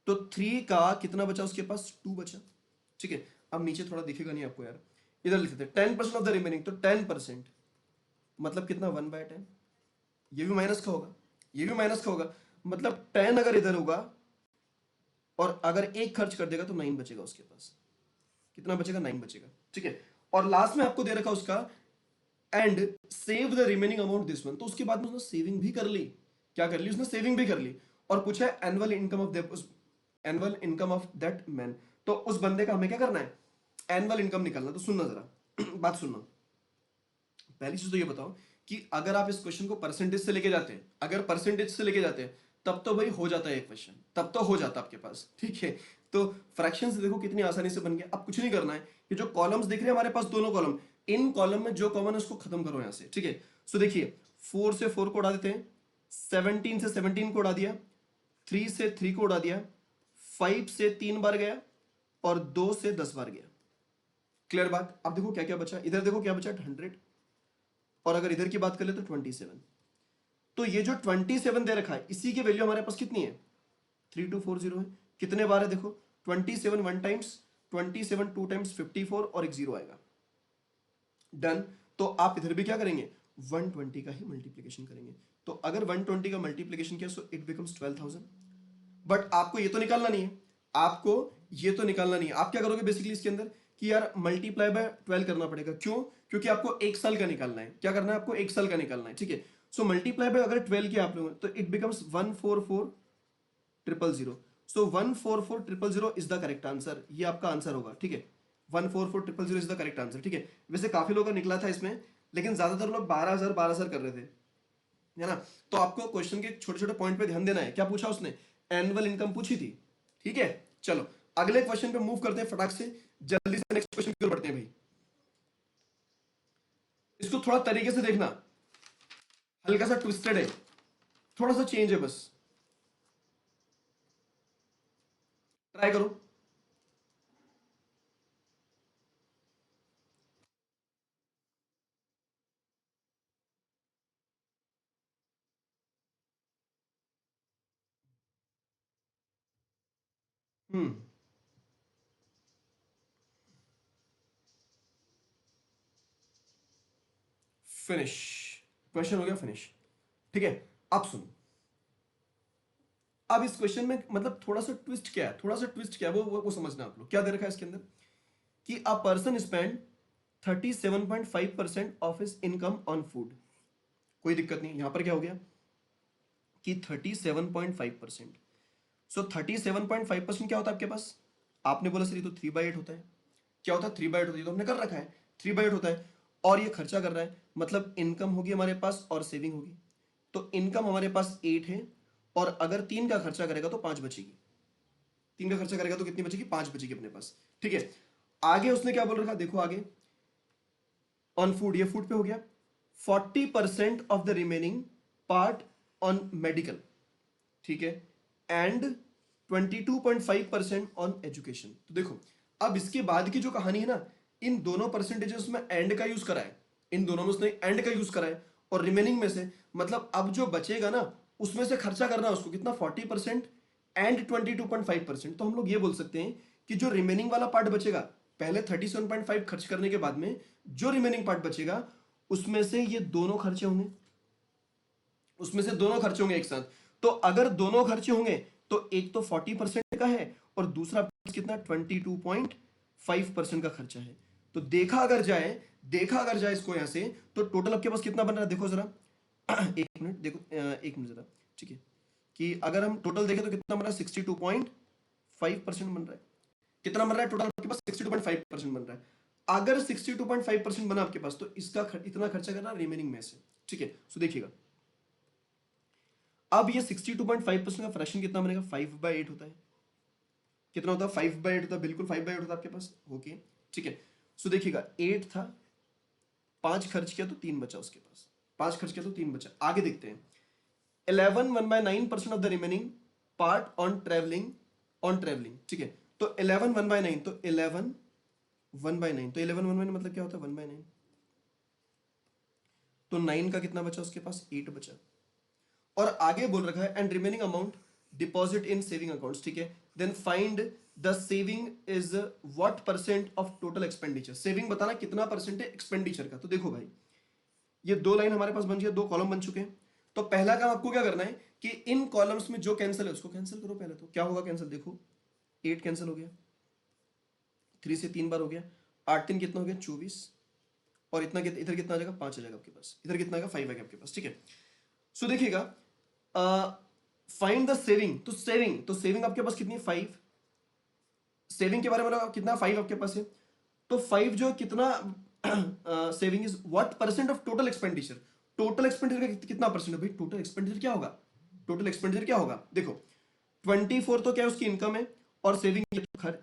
तो 3 का कितना बचा उसके पास? 2 बचा, ठीक है। अब नीचे थोड़ा दिखेगा नहीं आपको यार, इधर लिखते हैं 10% ऑफ द रिमेनिंग, तो 10% मतलब कितना? 1/10। ये भी माइनस का होगा, ये भी माइनस का होगा, मतलब 10 अगर इधर होगा और अगर 1 खर्च कर देगा तो 9 बचेगा उसके पास। कितना बचेगा? 9 बचेगा, ठीक है। और लास्ट में आपको दे रखा उसका and save the remaining amount this one. तो उसके बाद में उसने सेविंग भी कर ली। क्या कर ली? उसने सेविंग भी कर ली। और पूछा है annual income of annual income of that man. तो उस बंदे का हमें क्या करना है? एनुअल इनकम निकालना। तो सुनना जरा बात सुनना। पहली चीज तो ये बताओ कि अगर आप इस क्वेश्चन को परसेंटेज से लेके जाते हैं, अगर परसेंटेज से लेके जाते हैं, तब तो भाई हो जाता है एक क्वेश्चन, तब तो हो जाता आपके पास, ठीक है। तो फ्रैक्शन से देखो कितनी आसानी से बन गया। अब कुछ नहीं करना है, ये जो कॉलम्स दिख रहे हैं हमारे पास, दोनों कॉलम, इन कॉलम में जो कॉमन है उसको खत्म करो यहां से, ठीक है। सो देखिए 4 से 4 को उड़ा देते हैं, 17 से 17 को उड़ा दिया, 3 से 3 को उड़ा दिया, 5 से 3 बार गया, और 2 से 10 बार गया। क्लियर बात? अब देखो क्या क्या बचा, इधर देखो क्या बचा? 100। और अगर इधर की बात कर ले तो 27। तो ये जो 27 दे रखा है, इसी की वैल्यू हमारे पास कितनी है? 3240 है। कितने बार है देखो? 27 वन टाइम्स, 27 टू टाइम्स 54, और एक जीरो आएगा। डन। तो आप इधर भी क्या करेंगे? 120 का ही मल्टीप्लीकेशन करेंगे। तो अगर 120 का मल्टीप्लीकेशन किया सो इट बिकम्स 12,000। बट आपको ये तो निकालना नहीं है, आपको ये तो निकालना नहीं है। आप क्या करोगे बेसिकली इसके अंदर, कि यार मल्टीप्लाई बाय 12 करना पड़ेगा। क्यों? क्योंकि आपको 1 साल का निकालना है। क्या करना है आपको? 1 साल का निकालना है, ठीक है। सो मल्टीप्लाई बाय अगर 12 किया आप लोगों ने, तो it becomes 144,000। So 144,000 is the correct answer. ये आपका आंसर होगा, ठीक है। 144,000 इज द करेक्ट आंसर, ठीक है। वैसे काफी लोगों का निकला था इसमें, लेकिन ज्यादातर लोग 12,000 कर रहे थे, है ना। तो आपको क्वेश्चन के छोटे छोटे पॉइंट पे ध्यान देना है। क्या पूछा उसने? एनुअल इनकम पूछी थी, ठीक है। चलो अगले क्वेश्चन पे मूव करते हैं फटाक से, जल्दी से नेक्स्ट क्वेश्चन की ओर बढ़ते हैं भाई। इसको थोड़ा तरीके से देखना, हल्का सा ट्विस्टेड है, थोड़ा सा चेंज है, बस ट्राई करो। हम्म, फिनिश। क्वेश्चन हो गया फिनिश, ठीक है। अब सुन, अब इस क्वेश्चन में मतलब थोड़ा सा ट्विस्ट क्या है, थोड़ा सा ट्विस्ट क्या है, वो समझना आप लोग। क्या दे रखा है इसके अंदर, कि a person spend 37.5% of his income on food. कोई दिक्कत नहीं, यहां पर क्या हो गया कि 37.5%। सो 37.5% क्या होता है आपके पास? आपने बोला सर ये तो 3/8 होता है। क्या होता है? 3/8 होता है, ये तो हमने कर रखा है, 3/8 होता है। और ये खर्चा कर रहा है, मतलब इनकम होगी हमारे पास और सेविंग होगी। तो इनकम हमारे पास 8 है, और अगर 3 का खर्चा करेगा तो 5 बचेगी। 3 का खर्चा करेगा तो कितनी बचेगी? 5 बचेगी अपने पास, ठीक है। आगे उसने क्या बोल रखा, देखो आगे, ऑन फूड, ये फूड पे हो गया। 40% of the remaining part on medical, ठीक है, एंड 22.5% ऑन एजुकेशन। तो देखो अब इसके बाद की जो कहानी है ना, इन दोनों परसेंटेजेस में एंड का यूज करा है, इन दोनों में उसने एंड का यूज करा है। और रिमेनिंग में से, मतलब अब जो बचेगा ना, उसमें से खर्चा करना है उसको कितना? 40% एंड 22.5%। तो हम लोग ये बोल सकते हैं कि जो रिमेनिंग वाला पार्ट बचेगा, पहले 37.5 खर्च करने के बाद में जो रिमेनिंग पार्ट बचेगा, उसमें से ये दोनों खर्चे होंगे, उसमें से दोनों खर्चे होंगे एक साथ। तो अगर दोनों खर्चे होंगे, तो एक तो 40% का है, और दूसरा कितना? 22.5% का खर्चा है। तो देखा अगर जाए इसको यहां से, तो टोटल आपके पास कितना बन रहा है देखो जरा। एक मिनट देखो, एक मिनट जरा, ठीक है। कि अगर हम टोटल देखें तो कितना बन रहा है? 62.5% बन रहा है। कितना बन रहा है टोटल आपके पास? 62.5% बन रहा है। अगर 62.5% बना आपके पास, तो इसका इतना खर्चा करना रिमेनिंग में से, ठीक है। सो देखिएगा, अब ये 62.5% का फ्रैक्शन कितना बनेगा? 5/8 होता है। कितना होता है? 5/8 होता है, बिल्कुल 5/8 होता है आपके पास, ओके, ठीक है। सो देखिएगा 8 था, 5 खर्च किया तो 3 बचा उसके पास, 5 खर्च किया तो 3 बचा। आगे देखते हैं, 11 1/9% of the remaining part on travelling, ठीक है। तो 11 1/9, तो 11 1/9, तो 11 1/9 मतलब क्या होता है 1/9, तो 9 का कितना बचा उसके पास, 8 बचा। और आगे बोल रखा है and remaining amount deposit in saving accounts, ठीक है। Then find the saving is what percent of total expenditure, saving बताना कितना परसेंट है एक्सपेंडिचर का। तो देखो भाई, ये 2 लाइन हमारे पास बन गई, 2 कॉलम बन चुके हैं। तो पहला काम आपको क्या करना है कि इन कॉलम्स में जो कैंसिल है उसको कैंसिल करो पहले। तो क्या होगा कैंसिल, देखो 8 कैंसिल हो गया, 3 से 3 बार हो गया, 8 3 कितना हो गया 24, और इतना इधर कितना आ जाएगा 5 आ जाएगा आपके पास, इधर कितना आएगा 5 आएगा आपके पास, ठीक है। सो देखिएगा, फाइंड द सेविंग, तो सेविंग आपके पास कितनी है 5, सेविंग के बारे में कितना 5 आपके पास है। तो 5 जो कितना saving is what percent of total expenditure, total expenditure का कितना परसेंट है भाई, टोटल एक्सपेंडिचर क्या होगा, टोटल एक्सपेंडिचर क्या होगा, देखो 24 तो क्या है उसकी इनकम है, और सेविंग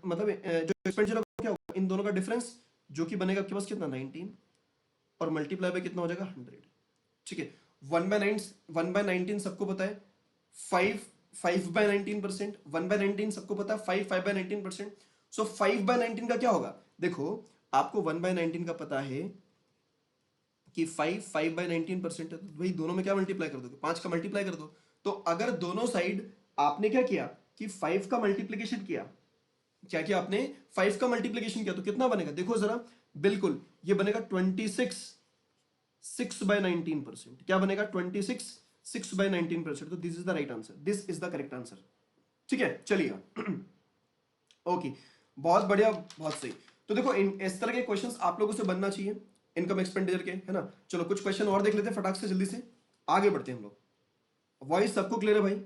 मतलब जो एक्सपेंडिचर क्या होगा, इन दोनों का डिफरेंस जो कि बनेगा आपके पास कितना 19, और मल्टीप्लाई बाय कितना हो जाएगा 100, ठीक है। 1/19 सबको पता है, 5/19%, 1/19 सबको पता है, 5/19%। सो 5/19 का क्या होगा, देखो आपको 1/19 का पता है कि 5/19% है, तो भाई दोनों में क्या मल्टीप्लाई कर दोगे, 5 का मल्टीप्लाई कर दो। तो अगर दोनों साइड आपने क्या किया कि 5 का मल्टीप्लीकेशन किया, क्या किया आपने 5 का मल्टीप्लीकेशन किया, तो कितना बनेगा देखो जरा, बिल्कुल ये बनेगा 26 6/19%, क्या बनेगा 26 6/19%। तो this is the right answer, this is the correct answer, ठीक है। चलिएगा ओके, बहुत बढ़िया, बहुत सही। तो देखो इस तरह के क्वेश्चंस आप लोगों से बनना चाहिए इनकम एक्सपेंडिचर के, है ना। चलो कुछ क्वेश्चन और देख लेते हैं फटाक से, जल्दी से आगे बढ़ते हैं हम लोग। वॉइस सबको क्लियर है भाई,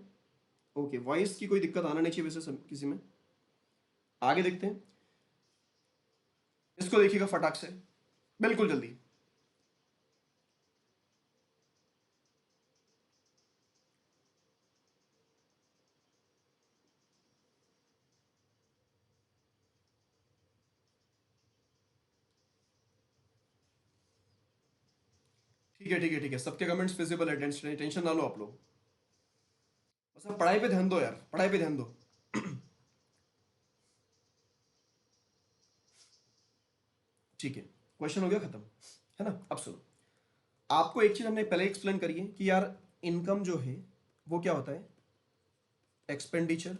ओके, वॉइस की कोई दिक्कत आना नहीं चाहिए वैसे किसी में। आगे देखते हैं, इसको देखिएगा फटाक से, बिल्कुल जल्दी। ठीक है ठीक है ठीक है, सबके कमेंट्स विजिबल है, टेंशन ना लो आप लोग, बस अब पढ़ाई पे ध्यान दो यार, पढ़ाई पे ध्यान दो। ठीक है, क्वेश्चन हो गया खत्म, है ना। अब सुनो, आपको एक चीज हमने पहले एक्सप्लेन करी है कि यार इनकम जो है वो क्या होता है, एक्सपेंडिचर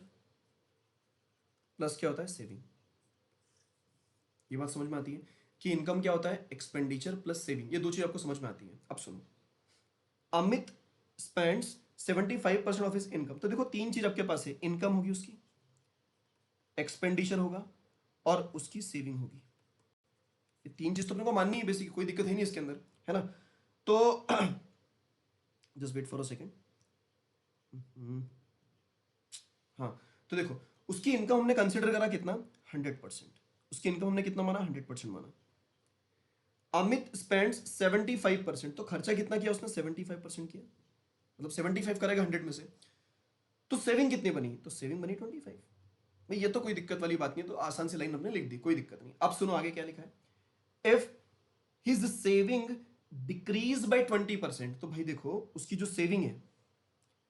प्लस क्या होता है सेविंग। ये बात समझ में आती है कि इनकम क्या होता है, एक्सपेंडिचर प्लस सेविंग, ये दो चीज आपको समझ में आती है। अब सुनो, Amit spends 75% of his income. तो देखो तीन चीज आपके पास है, इनकम होगी उसकी, एक्सपेंडिचर होगा, और उसकी सेविंग होगी। ये तीन चीज तो अपने को माननी है बेसिक, कोई दिक्कत है नहीं इसके अंदर, है ना। तो just wait for a second. हाँ, तो देखो उसकी इनकम हमने कंसिडर करा कितना 100%, उसकी इनकम हमने कितना माना 100% माना। अमित स्पेंड्स 75%, तो खर्चा कितना किया उसने 75% किया, मतलब 75 करेगा 100 में से। तो सेविंग कितनी बनी, तो सेविंग बनी 25 भाई, ये तो कोई दिक्कत वाली बात नहीं है, तो आसान से लाइन हमने लिख दी, कोई दिक्कत नहीं। अब सुनो आगे क्या लिखा है, if his saving decrease by 20%, तो भाई देखो उसकी जो सेविंग है,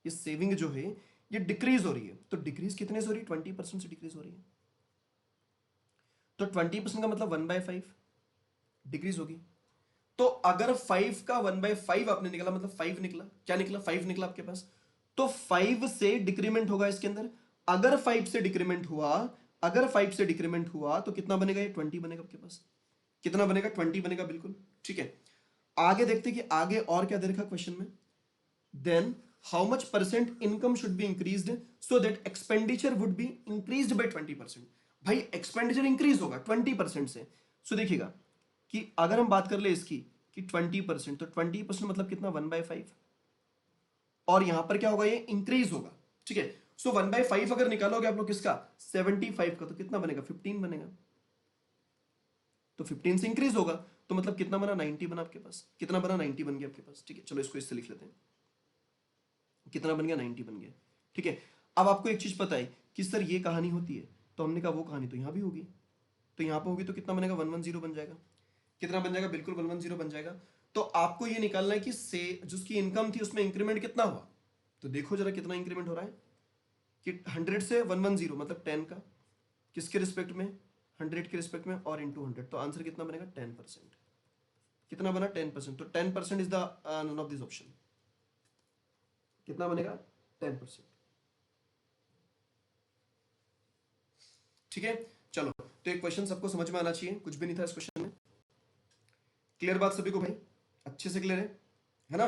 ये सेविंग जो है ये डिक्रीज हो रही है, तो डिक्रीज कितने से हो रही है 20% से डिक्रीज हो रही है। तो 20% का मतलब 1/5 डिक्रीज होगी। तो अगर 5 का 1/5 आपने निकला, मतलब 5 निकला, क्या निकला 5 निकला आपके पास, तो 5 से डिक्रीमेंट होगा इसके अंदर। अगर 5 से डिक्रीमेंट हुआ, अगर 5 से डिक्रीमेंट हुआ तो कितना बनेगा, ये 20 बनेगा आपके पास, कितना बनेगा 20 बनेगा, बिल्कुल ठीक है। आगे देखते हैं कि आगे और क्या दे रखा क्वेश्चन में, then how much percent income should be increased so that expenditure would be increased by 20%। भाई एक्सपेंडिचर इंक्रीज होगा 20% से। सो देखिएगा कि अगर हम बात कर ले इसकी कि 20%, तो 20% मतलब कितना 1/5, और यहां पर क्या होगा ये इंक्रीज होगा, ठीक है। सो 1/5 अगर निकालोगे आप लोग किसका 75 का, तो कितना बनेगा 15 बनेगा, तो 15 से इंक्रीज होगा, तो मतलब कितना बना 90 बना आपके पास, कितना बना 90 बन गया आपके पास, ठीक है। चलो इसको इससे लिख लेते हैं, कितना बन गया 90 बन गया, ठीक है। अब आपको एक चीज पता है कि सर ये कहानी होती है, तो हमने कहा वो कहानी तो यहां भी होगी, तो यहां पर होगी तो कितना बनेगा 110 बन जाएगा। कितना बन जाएगा, बिल्कुल 110 बन जाएगा। तो आपको ये निकालना है कि से जो उसकी इनकम थी उसमें इंक्रीमेंट कितना हुआ। तो देखो जरा कितना इंक्रीमेंट हो रहा है कि 100 से 110 मतलब 10 का, किसके रिस्पेक्ट में, 100 के रिस्पेक्ट में और इंटू 100। तो आंसर कितना बनेगा 10%। कितना बना 10%। तो 10% is the none of this option. कितना बनेगा 10%। ठीक है, चलो तो एक क्वेश्चन सबको समझ में आना चाहिए, कुछ भी नहीं था इस क्वेश्चन में। क्लियर बात सभी को भाई, अच्छे से क्लियर है ना,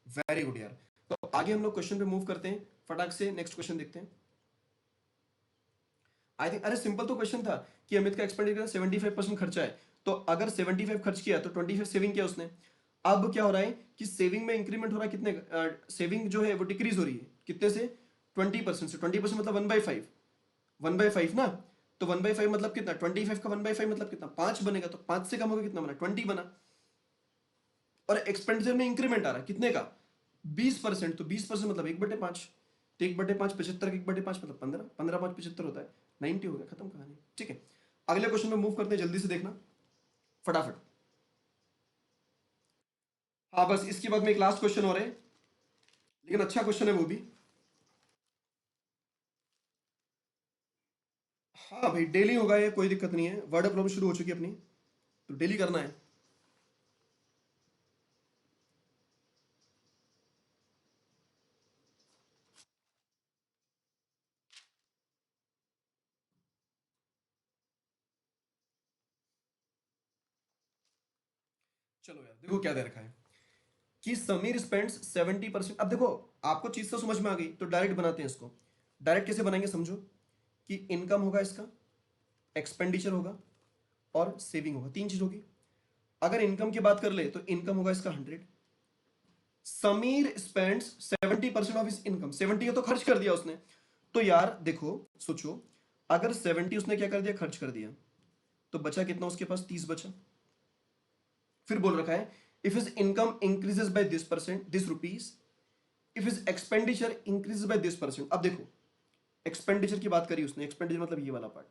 वेरी गुड यार। तो आगे हम लोग क्वेश्चन पे मूव करते हैं, फटाक से नेक्स्ट क्वेश्चन देखते हैं। आई थिंक अरे सिंपल तो क्वेश्चन था कि अमित का एक्सपेंडिचर 75% खर्चा है, तो अगर 75 खर्च किया तो 25 सेविंग किया उसने। अब क्या हो रहा है कि सेविंग में इंक्रीमेंट हो रहा है, कितने सेविंग जो है वो डिक्रीज हो रही है, कितने से 20% से। 20% मतलब 1/5, 1/5 ना। तो 1/5 मतलब कितना, 25 का 1/5 मतलब कितना 5 बनेगा। तो 5 से कम होगा कितना बना 20 बना। और एक्सपेंडिचर में इंक्रीमेंट आ रहा है कितने का 20%। तो 20% मतलब 1/5। तो 1/5 75 का 1/5 मतलब 15, 15 5 75 होता है, 90 हो गया, खत्म कहानी। ठीक है, अगले क्वेश्चन में मूव करते हैं, जल्दी से देखना फटाफट। हाँ बस इसके बाद में एक लास्ट क्वेश्चन और है, लेकिन अच्छा क्वेश्चन है वो भी। हाँ भाई डेली होगा ये, कोई दिक्कत नहीं है, वर्ड प्रॉब्लम शुरू हो चुकी है अपनी, तो डेली करना है। चलो यार देखो क्या दे रखा है कि समीर स्पेंड्स 70%। अब देखो आपको चीज तो समझ में आ गई, तो डायरेक्ट बनाते हैं इसको। डायरेक्ट कैसे बनाएंगे समझो, कि इनकम होगा इसका, एक्सपेंडिचर होगा और सेविंग होगा, तीन चीज होगी। अगर इनकम की बात कर ले तो इनकम होगा इसका 100। Sameer spends 70% of his income, 70 का तो खर्च कर दिया उसने। तो यार देखो सोचो, अगर 70 उसने क्या कर दिया, खर्च कर दिया, तो बचा कितना उसके पास, 30 बचा। फिर बोल रखा है if his income increases by this percent, this rupees, if his expenditure increases by this percent. अब देखो एक्सपेंडिचर की बात करी उसने, एक्सपेंडिचर मतलब ये वाला पार्ट,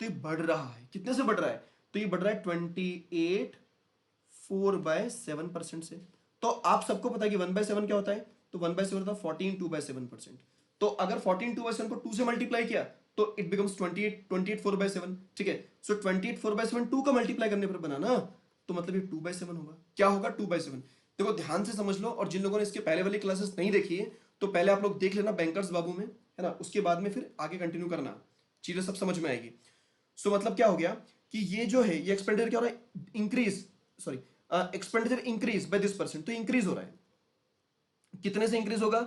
तो ये बढ़ रहा है, कितने से बढ़ रहा है, तो ये बढ़ रहा है 28/4/7% से। तो आप सबको पता है कि 1/7 क्या होता है, तो 1/7 होता है 14/2/7%। तो अगर 14/2/7 को 2 से मल्टीप्लाई किया तो इट बिकम्स 28/4/7। ठीक है, सो 28/4/7 2 का मल्टीप्लाई करने पर बना ना, तो मतलब ये 2/7 होगा। क्या होगा 2/7। देखो ध्यान से समझ लो, और जिन लोगों ने इसके पहले वाली क्लासेस नहीं देखी है तो पहले आप लोग देख लेना बैंकर्स बाबू में, है ना, उसके बाद में फिर आगे कंटिन्यू करना, चीजें सब समझ में आएगी। सो मतलब क्या हो गया कि ये जो है ये एक्सपेंडिचर क्या हो रहा है, increase, sorry expenditure increase by this percent, तो इंक्रीज हो रहा है। कितने से इंक्रीज होगा,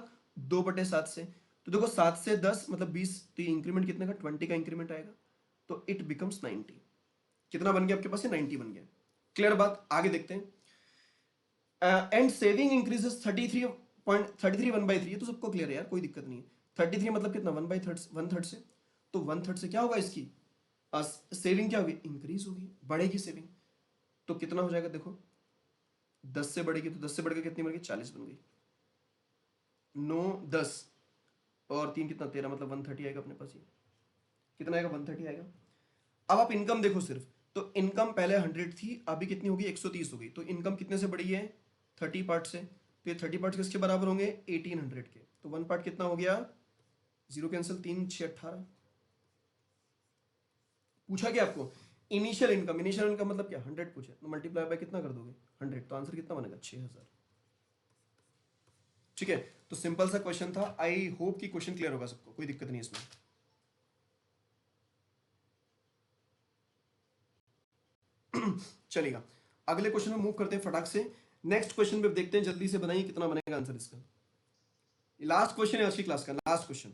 2/7 से। तो देखो 7 से 10 मतलब 20, तो इंक्रीमेंट कितने का, 20 का इंक्रीमेंट आएगा, तो इट बिकम्स 90। कितना बन गया आपके पास, 90 बन गया। क्लियर बात, आगे देखते हैं। एंड सेविंग इंक्रीजेस 33.33 1/3, तो सबको क्लियर है यार, कोई दिक्कत नहीं है। 33 मतलब कितना, 1/3 से, तो 1/3 से क्या होगा इसकी सेविंग, क्या होगी, इंक्रीज होगी, बढ़ेगी सेविंग। तो कितना हो जाएगा देखो, 10 से बढ़ेगी, तो 10 से बढ़ के कितनी बन गई, 40 बन गई। 9 10 और 3 कितना, 13, मतलब 130 आएगा अपने पास। ये कितना आएगा, 130 आएगा। अब आप इनकम देखो सिर्फ, तो इनकम पहले 100 थी, अभी कितनी होगी, 130 होगी। तो इनकम कितने से बढ़ी है, 30 पार्ट से। तो ये 30 पार्ट किसके बराबर होंगे, 1800 के। तो 1 पार्ट कितना हो गया, 0 कैंसिल, 3 6 18। पूछा क्या आपको, इनिशियल इनकम, इनिशियल इनकम मतलब क्या, 100 पूछे, तो मल्टीप्लाई बाय कितना कर दोगे, 100। तो आंसर कितना बनेगा, 6000। ठीक है, तो सिंपल सा क्वेश्चन था। आई होप कि क्वेश्चन क्लियर होगा सबको, कोई दिक्कत नहीं इसमें। चलेगा, अगले क्वेश्चन में मूव करते हैं फटाक से। नेक्स्ट क्वेश्चन पे देखते हैं, जल्दी से बनाइए कितना बनेगा आंसर इसका। लास्ट क्वेश्चन है आज की क्लास का, लास्ट क्वेश्चन।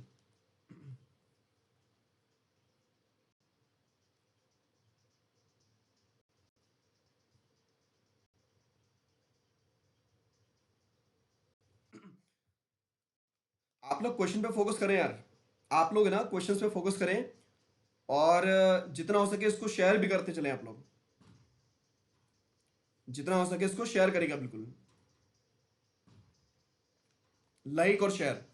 आप लोग क्वेश्चन पे फोकस करें यार, आप लोग ना क्वेश्चंस पे फोकस करें, और जितना हो सके इसको शेयर भी करते चलें आप लोग, जितना हो सके इसको शेयर करेगा बिल्कुल, लाइक और शेयर,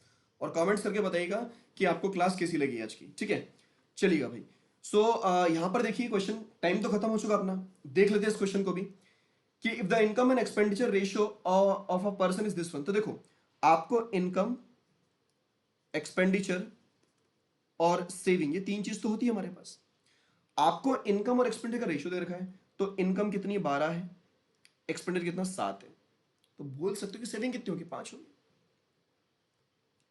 और कमेंट्स करके बताइएगा कि आपको क्लास कैसी लगी आज की। ठीक है, चलिएगा भाई। सो यहां पर देखिए क्वेश्चन, टाइम तो खत्म हो चुका अपना, देख लेते हैं इस क्वेश्चन को भी कि if the income and expenditure ratio of a person is this one. तो देखो आपको इनकम, एक्सपेंडिचर और सेविंग, ये तीन चीज तो होती है हमारे पास। आपको इनकम और एक्सपेंडिचर का रेशियो दे रखा है, तो इनकम कितनी 12 है, एक्सपेंडिचर कितना 7 है, तो बोल सकते हो कि सेविंग कितनी होगी 5 होगी।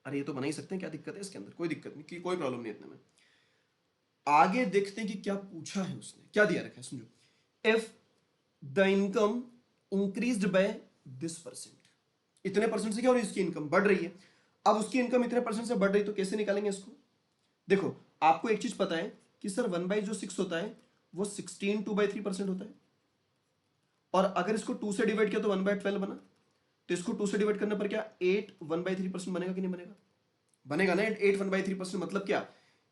अरे ये तो बना ही सकते हैं, क्या दिक्कत है इसके अंदर, कोई दिक्कत नहीं, कोई प्रॉब्लम नहीं इतने में। आगे देखते हैं कि क्या पूछा है उसने, क्या दिया रखा है, समझो। If the income increased by this percent, इतने परसेंट से क्या हो रही है, इसकी इनकम बढ़ रही है। अब उसकी इनकम इतने परसेंट से बढ़ रही है, तो कैसे निकालेंगे इसको। देखो आपको एक चीज पता है कि सर 1/6 होता है वो 16 2/3% होता है, और अगर इसको 2 से डिवाइड किया तो 1/12 बना, तो इसको 2 से डिवाइड करने पर क्या 8 1/3% बनेगा कि नहीं बनेगा, बनेगा ना। 8 1/3% मतलब क्या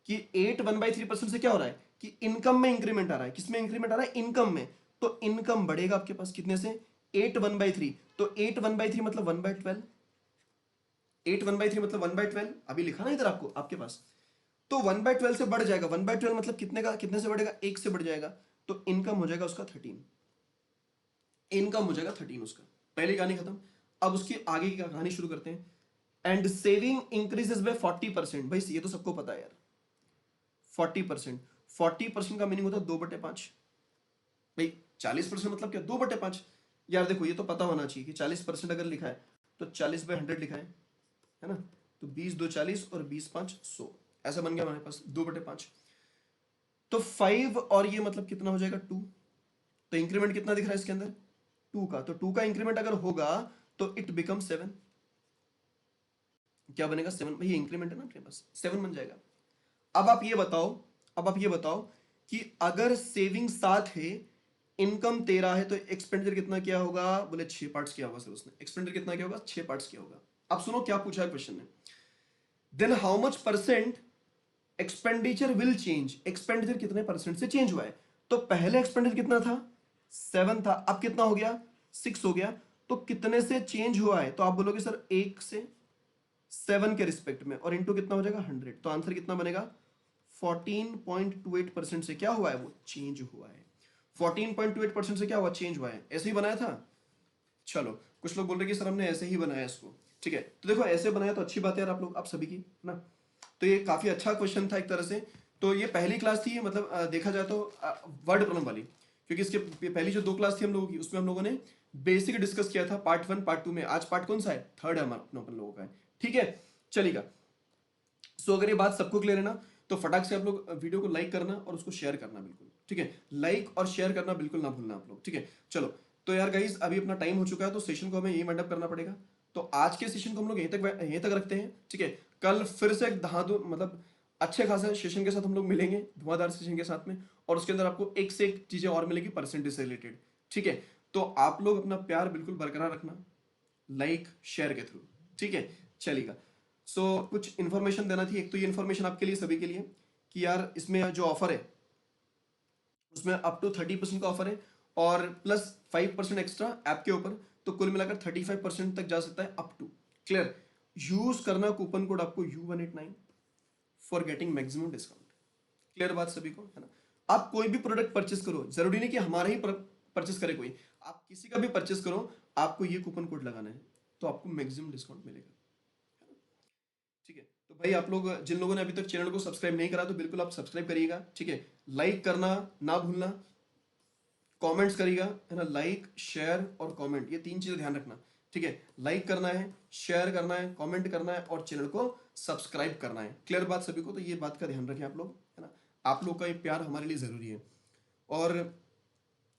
कि 8 1/3% से क्या हो रहा है कि इनकम में इंक्रीमेंट आ रहा है। किसमें इंक्रीमेंट आ रहा है, इनकम में। तो इनकम बढ़ेगा आपके पास कितने से, 8 1/3, तो 8 1/3 मतलब 1/12, 8 1/3 मतलब 1/12, अभी लिखा ना इधर आपको आपके पास। तो 1/12 से बढ़ जाएगा, 1/12 मतलब कितने का, कितने से बढ़ेगा, 1 से बढ़ जाएगा, तो इनकम हो जाएगा उसका 13, इनकम हो जाएगा 13 उसका। पहली कहानी खत्म। अब उसकी आगे की कहानी शुरू करते हैं। एंड सेविंग इंक्रीजेस बाय 40%, भाई ये तो सबको पता है यार, 40%, 40% का मीनिंग होता है 2/5। भाई 40% मतलब क्या, 2/5। यार देखो ये तो पता होना चाहिए कि 40% अगर लिखा है तो 40/100 लिखा है ना। तो 20 2 40 और 20 5 100, ऐसा बन गया हमारे पास 2/5। तो 5 और ये मतलब कितना हो जाएगा 2, तो इंक्रीमेंट कितना दिख रहा है इसके अंदर 2 का, तो 2 का इंक्रीमेंट अगर होगा तो इट बिकम 7, क्या बनेगा 7, भाई इंक्रीमेंट है ना अपने पास, 7 बन जाएगा। अब आप ये बताओ, अब आप ये बताओ कि अगर सेविंग 7 है, इनकम 13 है, तो एक्सपेंडिचर कितना किया होगा, बोले 6 पार्ट्स किया होगा सर उसने, एक्सपेंडिचर कितना किया होगा 6 पार्ट्स किया होगा। अब सुनो क्या पूछा है क्वेश्चन ने, then how much percent expenditure will change, expenditure कितने परसेंट से चेंज हुआ है। तो पहले एक्सपेंडिचर कितना था 7 था, अब कितना हो गया 6 हो गया, तो कितने से चेंज हुआ है, तो आप बोलोगे सर 1 से 7 के रिस्पेक्ट में, और इंटू कितना हो जाएगा 100, तो आंसर कितना बनेगा 14.28% से क्या हुआ है, वो चेंज हुआ है। 14.28% से क्या हुआ, चेंज हुआ है। ऐसे ही बनाया था, चलो कुछ लोग बोल रहे कि सर हमने ऐसे ही बनाया इसको, ठीक है। तो देखो ऐसे बनाया तो अच्छी बात है यार, आप लोग आप सभी की ना। तो ये काफी अच्छा क्वेश्चन था एक तरह से। तो ये पहली क्लास थी, मतलब देखा जाए तो वर्ड प्रॉब्लम वाली, क्योंकि इसके पहली जो 2 क्लास थी हम लोगों की, उसमें हम लोगों ने बेसिक डिस्कस किया था, पार्ट 1 पार्ट 2 में। आज पार्ट कौन सा है, 3rd है हमारा अपन लोगों का है, ठीक है चलेगा। सो अगर ये बात सबको क्लियर है ना, तो फटाक से आप लोग वीडियो को लाइक करना और उसको शेयर करना बिल्कुल, ठीक है। लाइक और शेयर करना बिल्कुल ना भूलना आप लोग, ठीक है। चलो तो यार गाइस अभी अपना टाइम हो चुका है, तो सेशन को हमें यही वाइंड अप करना पड़ेगा। तो आज के सेशन को हम लोग यहीं तक रखते हैं, ठीक है। कल फिर से एक मतलब अच्छे खासे सेशन के साथ हम लोग मिलेंगे, धुआंधार सेशन के साथ में, और उसके अंदर आपको एक से एक चीजें और मिलेगी परसेंटेज से रिलेटेड, ठीक है। तो आप लोग अपना प्यार बिल्कुल बरकरार रखना, लाइक शेयर के थ्रू, ठीक है चलेगा। कुछ इन्फॉर्मेशन देना थी, एक तो ये इन्फॉर्मेशन आपके लिए सभी के लिए कि यार इसमें जो ऑफर है उसमें अप टू 30% का ऑफर है, और प्लस 5% एक्स्ट्रा ऐप के ऊपर, तो कुल मिलाकर 35% तक जा सकता है अप टू। क्लियर, यूज करना कूपन कोड आपको U189 for getting maximum discount. Clear बात सभी को, है ना। आप कोई भी प्रोडक्ट परचेस करो, जरूरी नहीं कि हमारा ही परचेस करे कोई, आप किसी का भी परचेस करो, आपको ये कूपन कोड लगाना है, तो आपको मैक्सिमम डिस्काउंट मिलेगा, ठीक है। तो भाई आप लोग जिन लोगों ने अभी तक चैनल को सब्सक्राइब नहीं करा, तो बिल्कुल आप सब्सक्राइब करिएगा, ठीक है। लाइक करना ना भूलना, कमेंट्स करिएगा, है ना। लाइक शेयर और कमेंट, ये 3 चीजें ध्यान रखना, ठीक है। लाइक करना है, शेयर करना है, कमेंट करना है, और चैनल को सब्सक्राइब करना है। क्लियर बात सभी को, तो ये बात का ध्यान रखें आप लोग, है ना। आप लोग का ये प्यार हमारे लिए जरूरी है। और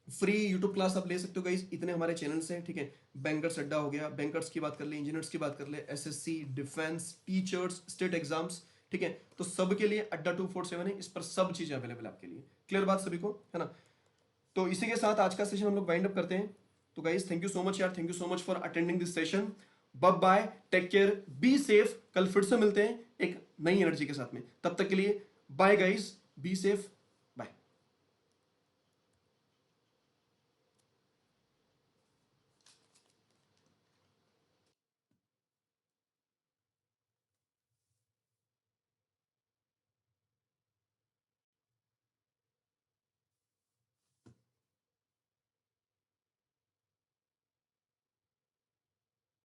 फ्री यूट्यूब क्लास आप ले सकते हो गाइस, इतने हमारे चैनल्स हैं, ठीक है। बैंकर्स अड्डा हो गया, बैंकर्स की बात कर ले, इंजीनियर्स की बात कर ले, SSC, defence, teachers, state exams, ठीक है। तो सबके लिए अड्डा 247 है, इस पर सब चीजें अवेलेबल आपके लिए। क्लियर बात सभी को, है ना। तो इसी के साथ आज का सेशन हम लोग वाइंड अप करते हैं। तो guys thank you so much यार, thank you so much for attending this session. Bye bye, take care, be safe. कल फिर से मिलते हैं एक नई एनर्जी के साथ में, तब तक के लिए बाय गाइस, बी सेफ।